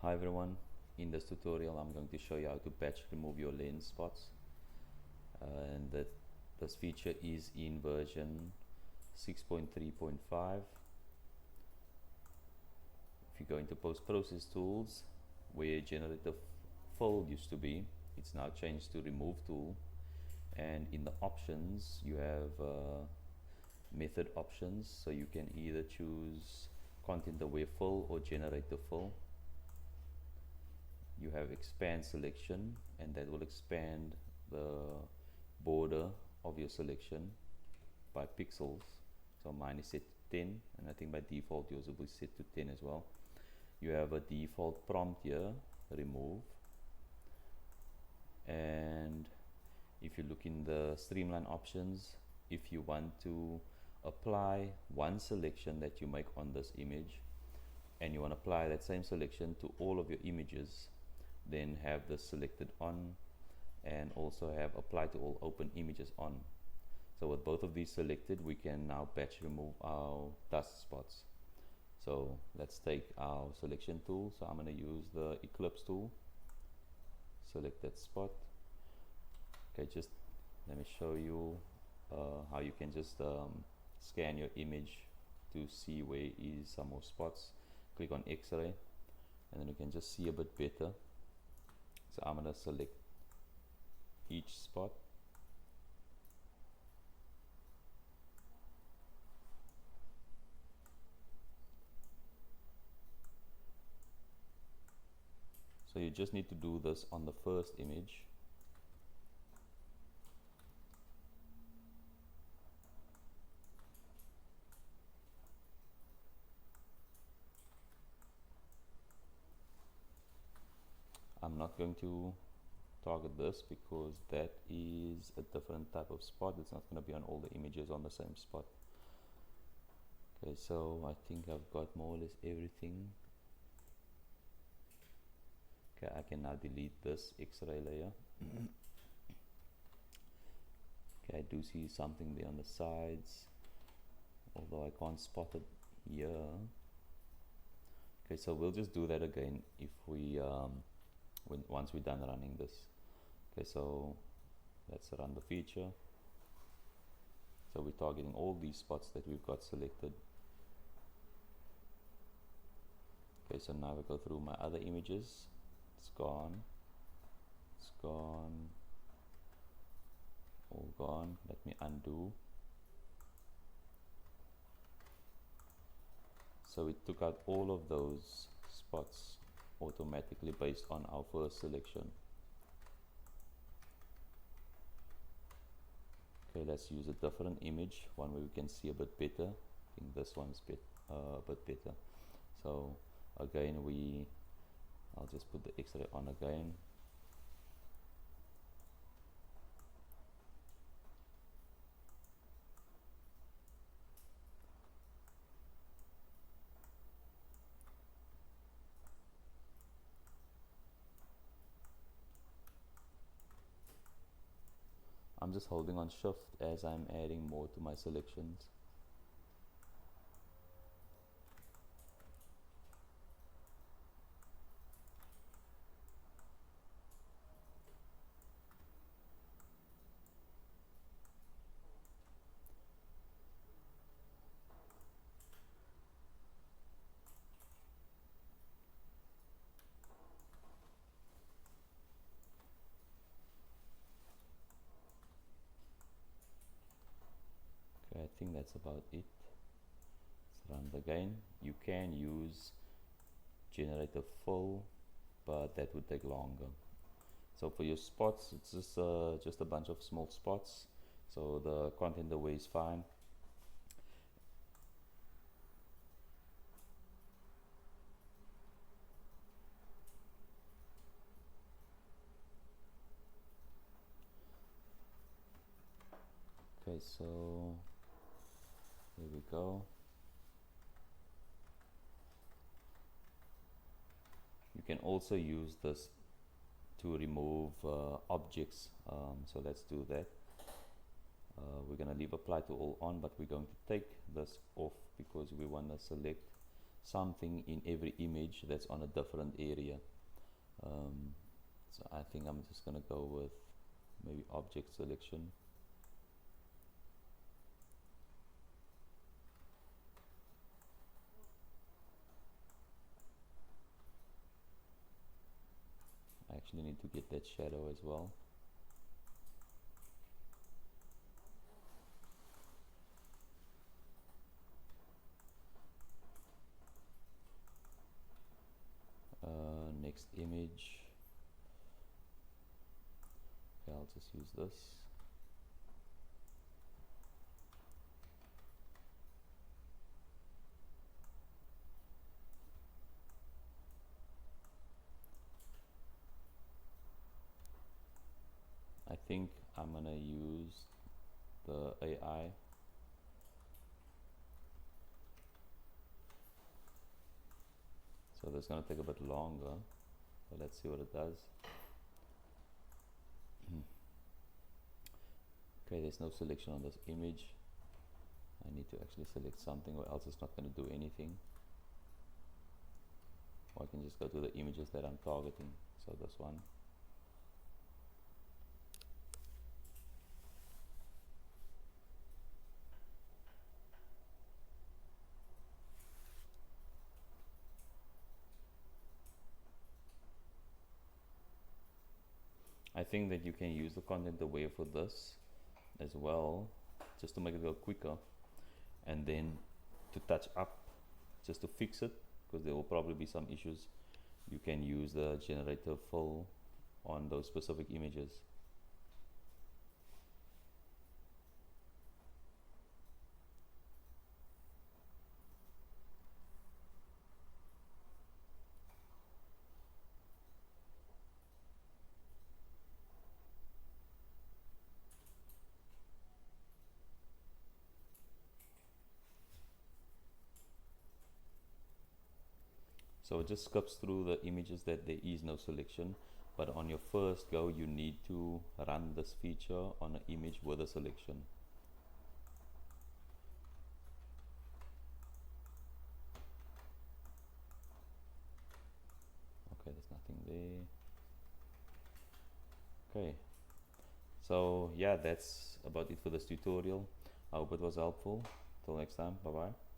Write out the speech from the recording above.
Hi everyone, in this tutorial I'm going to show you how to batch remove your lens spots, and this feature is in version 6.3.5. If you go into post process tools where generative fill used to be, it's now changed to remove tool, and in the options you have method options, so you can either choose content aware fill or generate the fill. You have expand selection, and that will expand the border of your selection by pixels. So mine is set to 10, and I think by default yours will be set to 10 as well. You have a default prompt here, remove, and if you look in the streamline options, if you want to apply one selection that you make on this image and you want to apply that same selection to all of your images, then have this selected on, and also have apply to all open images on. So with both of these selected, we can now batch remove our dust spots. So let's take our selection tool. So I'm going to use the eclipse tool, select that spot. Okay, just let me show you how you can just scan your image to see where is some more spots. Click on X-ray, and then you can just see a bit better. So I'm going to select each spot. So you just need to do this on the first image. I'm not going to target this because that is a different type of spot. It's not going to be on all the images on the same spot. Okay, so I think I've got more or less everything. Okay, I can now delete this X-ray layer. Okay, I do see something there on the sides, although I can't spot it here. Okay, so we'll just do that again if we once we're done running this. Okay, so let's run the feature. So we're targeting all these spots that we've got selected. Okay, so now we go through my other images. It's gone, it's gone, all gone. Let me undo. So it took out all of those spots automatically based on our first selection. Okay, let's use a different image, one where we can see a bit better. I think this one's a bit better. So again, I'll just put the X-ray on again. I'm just holding on shift as I'm adding more to my selections. Okay, I think that's about it. Let's run it again. You can use generative fill, but that would take longer. So for your spots, it's just a bunch of small spots, so the content away is fine. Okay, so here we go. You can also use this to remove objects, so let's do that. We're going to leave apply to all on, but we're going to take this off because we want to select something in every image that's on a different area. So I think I'm just gonna go with maybe object selection. I actually need to get that shadow as well. Next image. Okay, I'll just use this. I think I'm gonna use the AI. So that's gonna take a bit longer, but let's see what it does. Okay, there's no selection on this image. I need to actually select something or else it's not going to do anything. Or I can just go to the images that I'm targeting. So this one. I think that you can use the content aware for this as well, just to make it go quicker, and then to touch up, just to fix it, because there will probably be some issues. You can use the generator fill on those specific images. So it just skips through the images that there is no selection, but on your first go you need to run this feature on an image with a selection. Okay, there's nothing there. Okay, so yeah, that's about it for this tutorial. I hope it was helpful. Till next time, bye bye.